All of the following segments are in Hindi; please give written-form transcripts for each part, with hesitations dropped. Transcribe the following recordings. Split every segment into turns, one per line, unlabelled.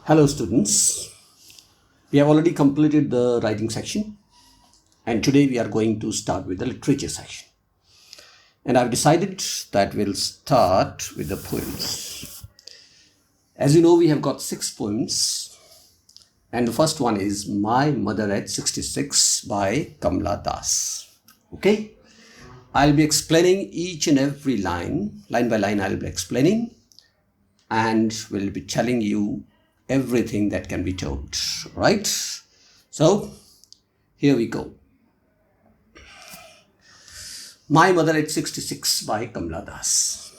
Hello students, we have already completed the writing section and today we are going to start with the literature section. And I've decided that we'll start with the poems. As you know, we have got 6 poems and the first one is My Mother at 66 by Kamla Das. Okay, I'll be explaining each and every line by line I'll be explaining and will be telling you everything that can be told, right? So here we go. My Mother at 66 by Kamla Das.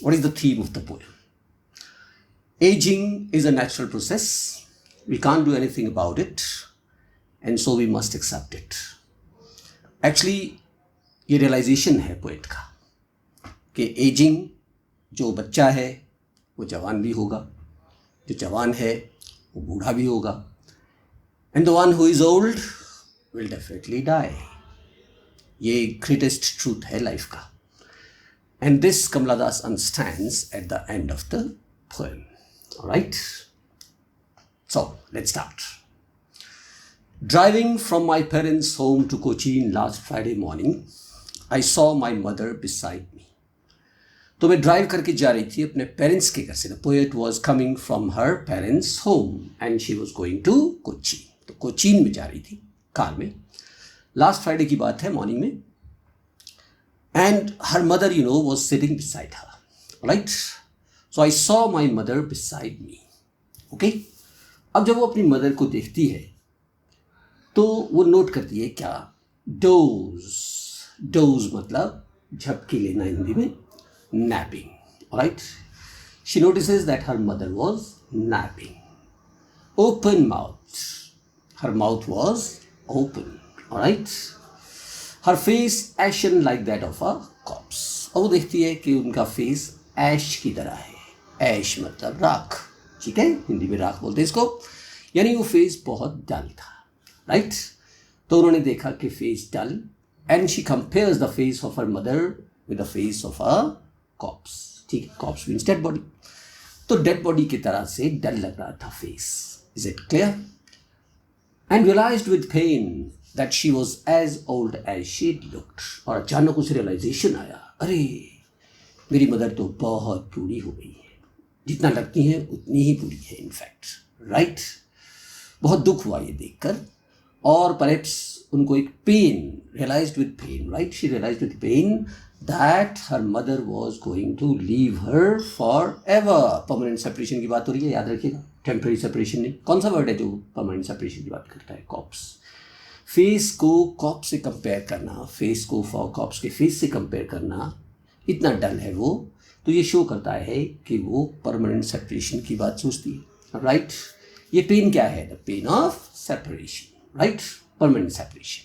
What is the theme of the poem? Aging is a natural process. We can't do anything about it and so we must accept it. Actually ये realization है poet का कि aging जो बच्चा है वो जवान भी होगा, जो जवान है वो बूढ़ा भी होगा, and the one who is old will definitely die. ये greatest truth है life का. And this Kamla Das understands at the end of the poem. Alright? So, let's start. Driving from my parents' home to Cochin last Friday morning, I saw my mother beside me. तो मैं ड्राइव करके जा रही थी अपने पेरेंट्स के घर से. The poet was coming from her parents home and she was going to Cochin. तो कोचीन में जा रही थी कार में. लास्ट फ्राइडे की बात है, मॉर्निंग में. And her mother was sitting beside her. Right, so I saw my mother beside me. Okay, अब जब वो अपनी मदर को देखती है तो वो नोट करती है क्या? डोज. डोज मतलब झपकी लेना हिंदी में, napping. Alright, she notices that her mother was napping. Open mouth. Her mouth was open. Alright, her face ashen like that of a corpse. अब वो देखती है कि उनका फेस ऐश की तरह है. ऐश मतलब राख, ठीक है, हिंदी में राख बोलते हैं इसको. यानी वो फेस बहुत डल था. राइट, तो उन्होंने देखा कि face dull, and she compares the face of her mother with the face of a corpse. ठीक है, कॉप्स मीन्स डेड बॉडी. तो डेड बॉडी की तरह से डर लग रहा था face. Is it clear? And realized with pain that she was as old as she looked. और अचानक उसे रियलाइजेशन आया, अरे मेरी मदर तो बहुत बूढ़ी हो गई है. जितना लगती हैं उतनी ही बूढ़ी है इनफैक्ट. राइट, बहुत दुख हुआ ये देखकर. और परहैप्स उनको एक pain, realized with pain. Right, she realized with pain that her mother was going to leave her forever. Permanent separation की बात हो रही है, याद रखिएगा, टेम्पररी सेपरेशन नहीं. कौन सा वर्ड है जो परमानेंट सेपरेशन की बात करता है? कॉप्स. फेस को कॉप्स से कंपेयर करना, फेस को कॉप्स के फेस से कंपेयर करना, इतना डल है वो, तो ये शो करता है कि वो परमानेंट सेपरेशन की बात सोचती है. राइट, ये पेन क्या है? The pain of separation. Right, permanent separation.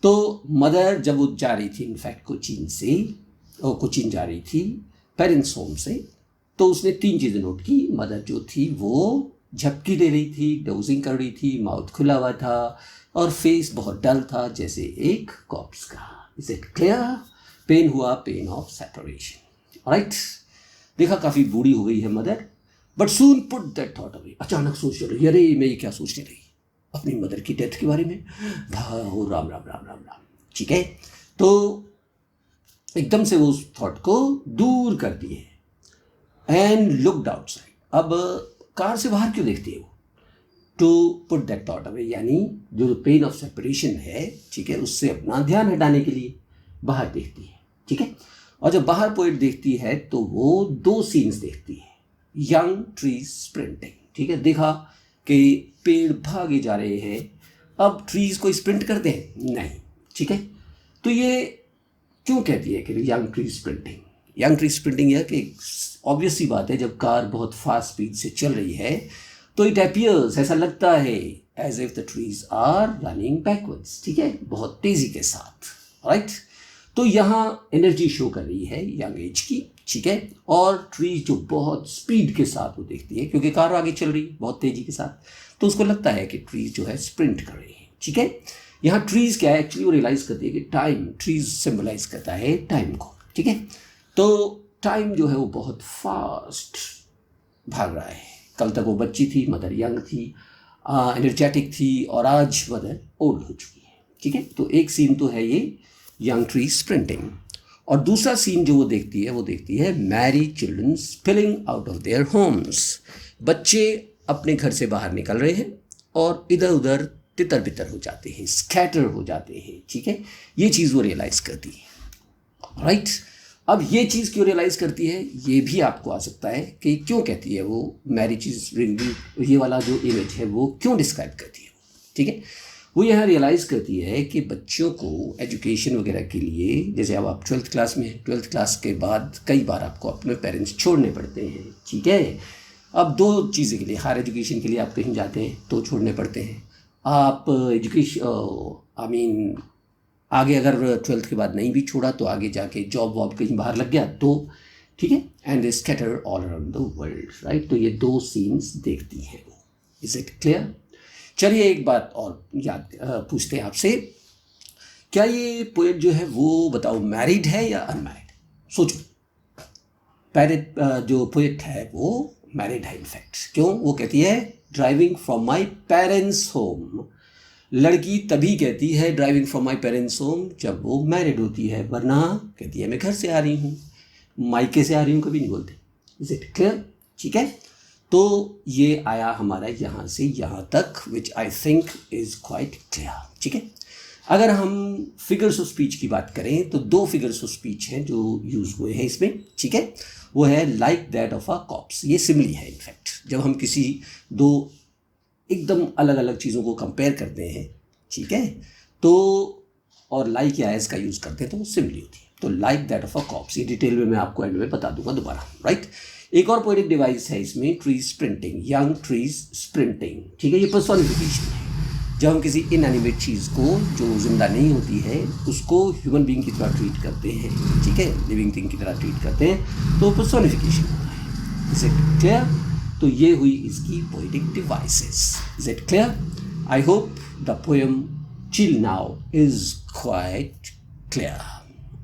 तो मदर जब वो जा रही थी इनफैक्ट कोचीन जा रही थी पेरेंट्स होम से, तो उसने 3 चीज़ें नोट की. मदर जो थी वो झपकी ले रही थी, डोजिंग कर रही थी, माउथ खुला हुआ था और फेस बहुत डल था जैसे एक कॉप्स का. Is it clear? पेन हुआ, पेन ऑफ सेपरेशन. राइट, देखा काफ़ी बूढ़ी हो गई है mother, but soon put that thought away. अचानक सोच रही, अरे मैं ये क्या सोचने लगी अपनी मदर की डेथ के बारे में. हो राम राम राम राम राम. ठीक है, तो एकदम से वो उस थॉट को दूर कर दिए एंड लुक्ड आउटसाइड. अब कार से बाहर क्यों देखती है वो? To put that thought away, यानी जो पेन ऑफ सेपरेशन है, ठीक है, उससे अपना ध्यान हटाने के लिए बाहर देखती है. ठीक है, और जब बाहर पोएट देखती है तो वो 2 सीन्स देखती है. Young trees sprinting. ठीक है, देखा कि पेड़ भागे जा रहे हैं. अब ट्रीज को स्प्रिंट करते हैं? नहीं. ठीक है, तो ये क्यों कहती है कि young tree sprinting? Young tree sprinting यह कि ऑब्वियस सी बात है, जब कार बहुत फास्ट स्पीड से चल रही है तो इट अपीयर्स, ऐसा लगता है, as if the trees are running backwards. ठीक है, बहुत तेजी के साथ. राइट, तो यहाँ एनर्जी शो कर रही है यंग एज की. ठीक है, और ट्रीज जो बहुत स्पीड के साथ वो देखती है क्योंकि कार आगे चल रही है बहुत तेजी के साथ, तो उसको लगता है कि ट्रीज जो है स्प्रिंट कर रही है. ठीक है, यहाँ ट्रीज क्या है एक्चुअली वो रियलाइज करती है कि टाइम, ट्रीज सिंबलाइज करता है टाइम को. ठीक है, तो टाइम जो है वो बहुत फास्ट भाग रहा है, कल तक वो बच्ची थी, मदर यंग थी, एनर्जेटिक थी, और आज मदर ओल्ड हो चुकी है। ठीक है, तो एक सीन तो है ये यंग ट्री स्प्रिंटिंग, और दूसरा सीन जो वो देखती है Mary children spilling out of their homes. बच्चे अपने घर से बाहर निकल रहे हैं और इधर उधर तितर बितर हो जाते हैं, स्कैटर हो जाते हैं। ठीक है, ये चीज़ वो रियलाइज़ करती है। राइट, अब ये चीज़ क्यों रियलाइज़ करती है, ये भी आपको आ सकता है कि क्यों कहती है वो मैरिज इज रिंगिंग, ये वाला जो इमेज है वो क्यों डिस्क्राइब करती है। ठीक है, वो यहाँ रियलाइज़ करती है कि बच्चों को एजुकेशन वगैरह के लिए, जैसे अब आप 12th क्लास में हैं, 12th क्लास के बाद कई बार आपको अपने पेरेंट्स छोड़ने पड़ते हैं। ठीक है, अब दो चीज़ें के लिए, हायर एजुकेशन के लिए आप कहीं जाते हैं तो छोड़ने पड़ते हैं, आप एजुकेशन आगे अगर 12th के बाद नहीं भी छोड़ा तो आगे जाके जॉब वॉब कहीं बाहर लग गया तो ठीक है, and they scatter all around the world. Right, तो ये दो सीन्स देखती हैं वो। Is it clear? चलिए एक बात और पूछते हैं आपसे, क्या ये पोएट जो है वो बताओ मैरिड है या अनमैरिड? सोचो, जो पोएट है वो मैरिड है इनफैक्ट। क्यों? वो कहती है driving from my parents home. लड़की तभी कहती है driving from my parents home जब वो मैरिड होती है, वरना कहती है मैं घर से आ रही हूँ, मायके से आ रही हूँ कभी नहीं बोलते। Is it clear? ठीक है, तो ये आया हमारा यहाँ से यहाँ तक, which I think is quite clear. ठीक है, अगर हम फिगर्स ऑफ स्पीच की बात करें तो दो फिगर्स ऑफ स्पीच हैं जो यूज़ हुए हैं इसमें। ठीक है, वो है like that of a cops, ये सिमिली है इनफैक्ट। जब हम किसी दो एकदम अलग अलग चीज़ों को कंपेयर करते हैं, ठीक है, तो और लाइक या एज का यूज़ करते हैं तो वो सिमिली होती है। तो like that of a cops, ये डिटेल में मैं आपको एंड में बता दूंगा दोबारा। राइट, एक और पोएटिक डिवाइस है इसमें, trees sprinting, young trees sprinting. ठीक है, ये पर्सोनिफिकेशन है। जब हम किसी इनएनिमेट चीज़ को जो जिंदा नहीं होती है उसको ह्यूमन बीइंग की तरह ट्रीट करते हैं, ठीक है, लिविंग थिंग की तरह ट्रीट करते हैं, तो पर्सोनिफिकेशन होता है। Is it clear? तो ये हुई इसकी poetic devices. Is it clear? I hope the poem chill now is quite clear.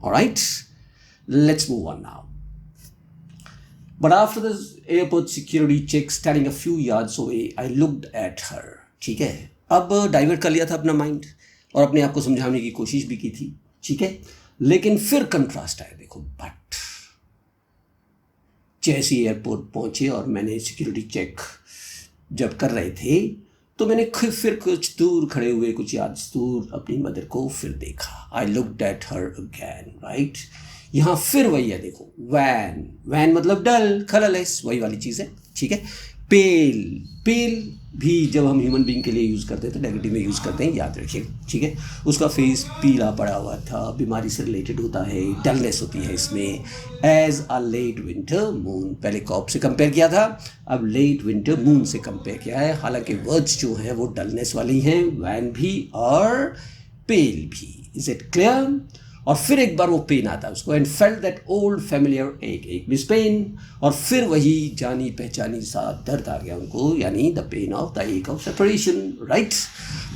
Alright, let's move on now. But after the airport security check, standing a few yards away, I looked at her. ठीक है, अब डाइवर्ट कर लिया था अपना माइंड और अपने आप को समझाने की कोशिश भी की थी। ठीक है, लेकिन फिर कंट्रास्ट आया, देखो। बट जैसे ही एयरपोर्ट पहुंचे और मैंने सिक्योरिटी चेक जब कर रहे थे तो मैंने फिर कुछ दूर खड़े हुए, कुछ यार्ड दूर अपनी मदर को फिर देखा। I looked at her again. Right, यहाँ फिर वही है, देखो, वैन, वैन मतलब डल, कलरलेस, वही वाली चीज़ है। ठीक है, पेल, पेल भी जब हम ह्यूमन बीइंग के लिए यूज़ करते हैं तो नेगेटिव में यूज़ करते हैं, याद रखिए। ठीक है, उसका फेस पीला पड़ा हुआ था, बीमारी से रिलेटेड होता है, डलनेस होती है इसमें। As a late winter moon, पहले कॉप से कंपेयर किया था, अब लेट विंटर मून से कंपेयर किया है। हालांकि वर्ड्स जो हैं वो डलनेस वाली हैं, वैन भी और पेल भी। Is it clear? और फिर एक बार वो पेन आता है उसको, and felt that old familiar एक मिस पेन, और फिर वही जानी पहचानी सा दर्द आ गया उनको, यानी द पेन ऑफ द एक of separation. Right,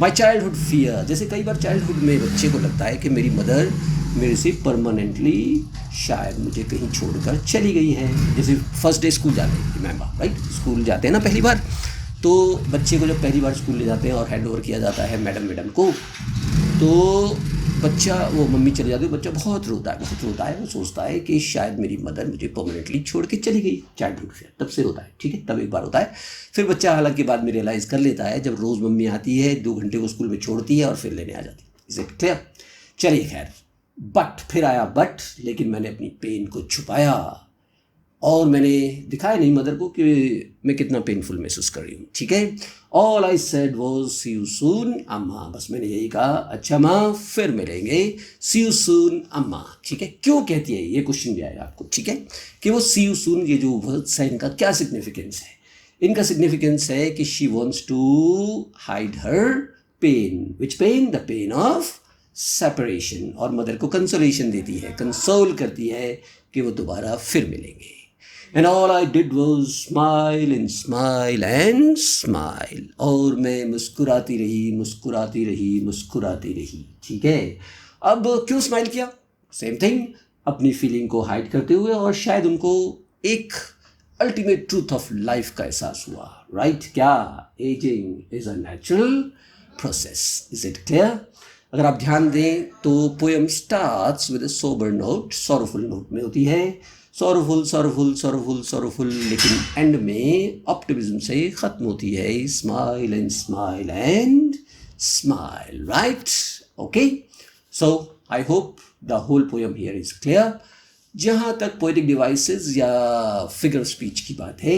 my childhood fear, जैसे कई बार चाइल्डहुड में बच्चे को लगता है कि मेरी मदर मेरे से परमानेंटली शायद मुझे कहीं छोड़कर चली गई है। जैसे फर्स्ट डे स्कूल जाते हैं, रिमेंबर, राइट, स्कूल जाते हैं ना पहली बार, तो बच्चे को जब पहली बार स्कूल ले जाते हैं और हैंड ओवर किया जाता है मैडम को, तो बच्चा, वो मम्मी चले जाती है, बच्चा बहुत रोता है, वो सोचता है कि शायद मेरी मदर मुझे परमानेंटली छोड़ के चली गई। चाइल्डहुड फेयर तब से होता है। ठीक है, तब एक बार होता है। फिर बच्चा हालांकि बाद में रियलाइज़ कर लेता है जब रोज़ मम्मी आती है, 2 घंटे को स्कूल में छोड़ती है और फिर लेने आ जाती है। Is it clear? चलिए खैर, बट फिर आया बट, लेकिन मैंने अपनी पेन को छुपाया और मैंने दिखाया नहीं मदर को कि मैं कितना पेनफुल महसूस कर रही हूँ। ठीक है, all I said was see you soon Amma, बस मैंने यही कहा, अच्छा माँ फिर मिलेंगे, सी यू सून अम्मा। ठीक है, क्यों कहती है ये क्वेश्चन भी आएगा आपको। ठीक है, कि वो सी यू सून, ये जो वर्ड्स है इनका क्या सिग्निफिकेंस है? इनका सिग्निफिकेंस है कि she wants to hide her pain. Which pain? The pain of separation. और मदर को कंसोलेशन देती है, कंसोल करती है कि वो दोबारा फिर मिलेंगे। And all I did was smile and smile and smile. और मैं मुस्कुराती रही। ठीक है, अब क्यों स्माइल किया? सेम थिंग, अपनी फीलिंग को हाइड करते हुए, और शायद उनको एक अल्टीमेट ट्रूथ ऑफ लाइफ का एहसास हुआ, राइट? क्या aging is a natural process? Is it clear? अगर आप ध्यान दें तो poem starts with a sober note, sorrowful note में होती है, सॉरोफुल सॉरोफुल सॉरोफुल सॉरोफुल, लेकिन एंड में ऑप्टिमिज्म से खत्म होती है, smile and smile and smile, right? Okay, so I hope the whole poem here is clear. जहाँ तक पोएटिक डिवाइसेस या फिगर ऑफ स्पीच की बात है,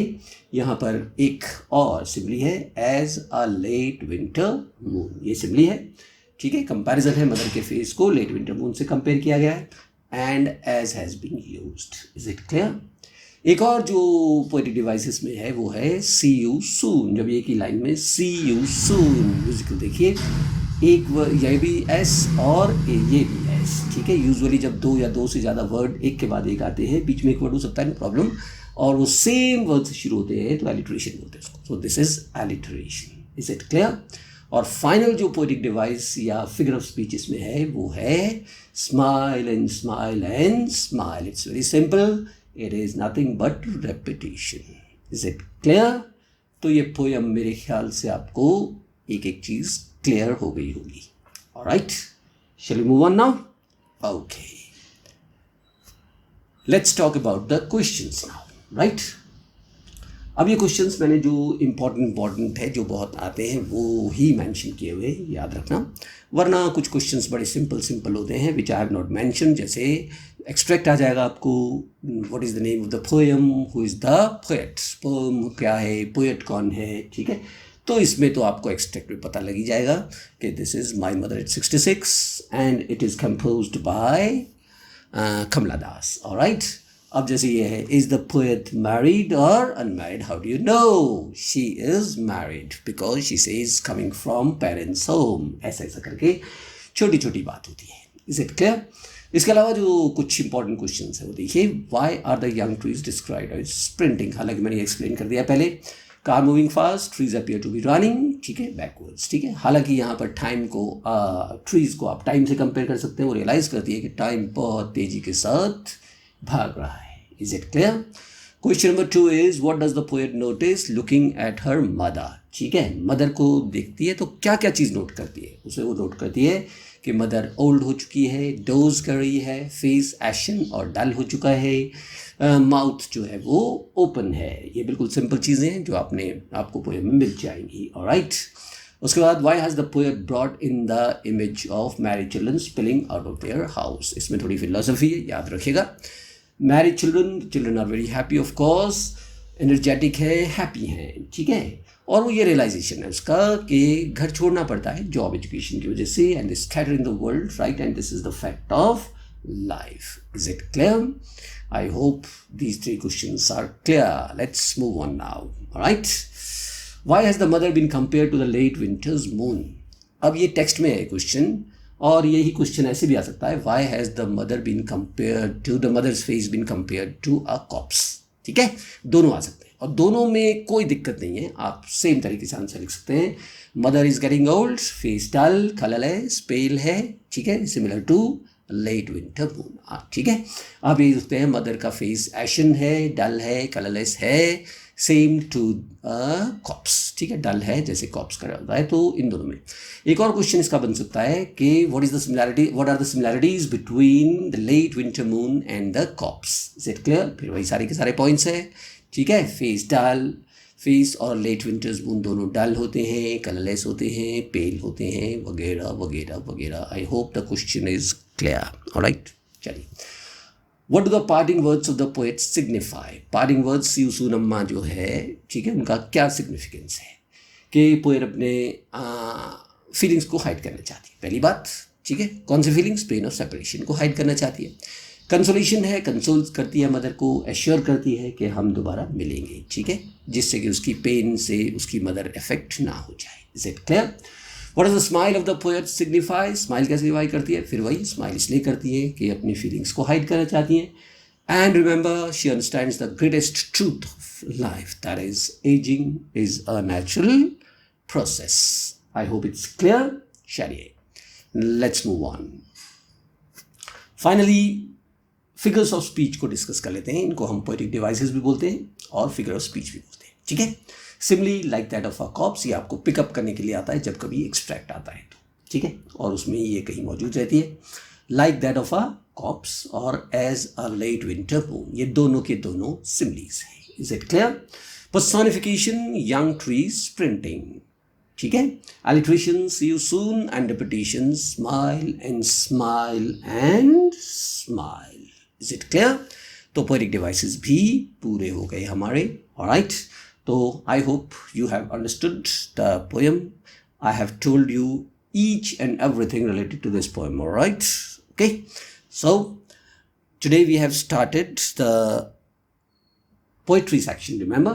यहाँ पर एक और सिमली है, as a late winter moon. ये सिमली है, ठीक है, कंपैरिजन है, मदर के फेस को लेट विंटर मून से कंपेयर किया गया है, and as has been used. Is it clear? एक और जो पोएटिक डिवाइसेस में है वो है सी यू सून. जब ये की लाइन में सी यू सून, म्यूजिकल देखिए, एक ये भी एस और ये भी एस, ठीक है. यूजुअली जब दो या दो से ज़्यादा वर्ड एक के बाद एक आते हैं, बीच में एक वर्ड हो सकता है, नो प्रॉब्लम, और वो सेम वर्ड से शुरू होते हैं तो एलिट्रेशन बोलते हैं उसको. So this is alliteration. Is it clear? और फाइनल जो पोएटिक डिवाइस या फिगर ऑफ स्पीच इसमें है वो है smile and smile and smile. It's very simple, it is nothing but repetition. Is it clear? तो ये पोएम मेरे ख्याल से आपको एक एक चीज़ क्लियर हो गई होगी. Alright, shall we move on now? Okay, let's talk about the questions now, right? अब ये क्वेश्चंस मैंने जो इम्पॉर्टेंट है, जो बहुत आते हैं, वो ही मेंशन किए हुए, याद रखना, वरना कुछ क्वेश्चंस बड़े सिंपल होते हैं विच आई हैव नॉट मेंशन. जैसे एक्सट्रैक्ट आ जाएगा आपको, what is the name of the poem, who is the poet, poem क्या है, पोएट कौन है, ठीक है. तो इसमें तो आपको एक्सट्रैक्ट में पता लग ही जाएगा कि this is my mother at 66 and it is composed by Kamala Das. Alright, अब जैसे ये है, इज द पोएट मैरिड और unmarried? How do you know? She is married because she says coming from parents home. ऐसा ऐसा करके छोटी छोटी बात होती है. Is it clear? इसके अलावा जो कुछ इंपॉर्टेंट क्वेश्चंस है वो देखिए. Why are the young trees described as sprinting? हालांकि मैंने एक्सप्लेन कर दिया पहले. Car moving fast, trees appear to be running, ठीक है, बैकवर्ड्स, ठीक है. हालांकि यहाँ पर टाइम को, ट्रीज को आप टाइम से कंपेयर कर सकते हैं. वो रियलाइज करती है कि टाइम बहुत तेजी के साथ भाग रहा है. Is it clear? Question number 2 is what does the poet notice looking at her mother? ठीक है, मदर को देखती है तो क्या क्या चीज़ नोट करती है? उसे वो नोट करती है कि मदर ओल्ड हो चुकी है, डोज कर रही है, फेस एशन और डल हो चुका है, माउथ जो है वो ओपन है. ये बिल्कुल सिंपल चीज़ें हैं जो आपको पोएम में मिल जाएंगी. ऑलराइट, उसके बाद why has the poet brought in the image of married children spilling out of their house? इसमें थोड़ी फिलोसफी है, याद रखिएगा. Married children are very happy, of course, energetic है, हैप्पी हैं, ठीक है. और वो ये रियलाइजेशन है उसका कि घर छोड़ना पड़ता है जॉब एजुकेशन की वजह से, and scatter in the world, right, and this is the fact of life. Is it clear? I hope these 3 questions are clear. Let's move on now. All right. Why has the mother been compared to the late winter's moon? अब ये टेक्स्ट में है क्वेश्चन, और यही क्वेश्चन ऐसे भी आ सकता है, Why has the mother been compared to the mother's face been compared to a corpse? ठीक है, दोनों आ सकते हैं और दोनों में कोई दिक्कत नहीं है. आप सेम तरीके से आंसर लिख सकते हैं. Mother is getting old, face dull, colourless, pale है, ठीक है, similar to late winter moon. ठीक है, आप ये देखते हैं मदर का फेस एशन है, डल है, कलरलेस है, सेम टू कॉप्स, ठीक है, डल है जैसे कॉप्स का होता है. तो इन दोनों में एक और क्वेश्चन इसका बन सकता है कि what are the similarities between the late winter moon and the corpse? Is it clear? फिर वही सारे के सारे पॉइंट्स हैं, ठीक है. फेस डल, फेस और लेट विंटर्स मून दोनों डल होते हैं, कलरलेस होते हैं, पेल होते हैं, वगैरह वगैरह वगैरह. आई hope the question is clear. Alright, चलिए. What do the parting words of the poet signify? Parting words सी सूनम्मा जो है, ठीक है, उनका क्या सिग्निफिकेंस है कि पोएट अपने फीलिंग्स को हाइड करना चाहती है. पहली बात, ठीक है, कौन सी फीलिंग्स? पेन ऑफ सेपरेशन को हाइड करना चाहती है. कंसोलेशन है, कंसोल करती है मदर को, एश्योर करती है कि हम दोबारा मिलेंगे, ठीक है, जिससे कि उसकी पेन से उसकी मदर इफेक्ट ना हो जाए. Is it clear? What does the smile of the poet signify? Smile कैसे सिग्निफाई करती है? फिर वही स्माइल इसलिए करती है कि अपनी फीलिंग्स को हाइड करना चाहती हैं. And remember, she understands the greatest truth of life, that is ageing is a natural process. I hope it's clear. चलिए, let's move on. Finally figures of speech को डिस्कस कर लेते हैं. इनको हम पोएटिक डिवाइसेस भी बोलते हैं और फिगर ऑफ स्पीच भी बोलते हैं, ठीक है। Simile like that of a cops, ये आपको पिकअप करने के लिए आता है जब कभी एक्सट्रैक्ट आता है तो, ठीक है, और उसमें ये कहीं मौजूद रहती है। Like that of a corpse और as a late winter moon, ये दोनों के दोनों सिमिलीज हैं। Is it clear? Personification young trees sprinting, ठीक है। Alliteration see you soon and repetition smile and smile and smile. Is it clear? तो पोएटिक डिवाइसेस भी पूरे हो गए हमारे, ऑलराइट। तो I hope you have understood the poem. I have told you each and everything related to this poem, all right? Okay, so today we have started the poetry section, remember,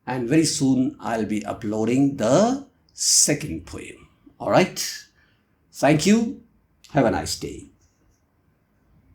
and very soon I'll be uploading the second poem, all right? Thank you, have a nice day.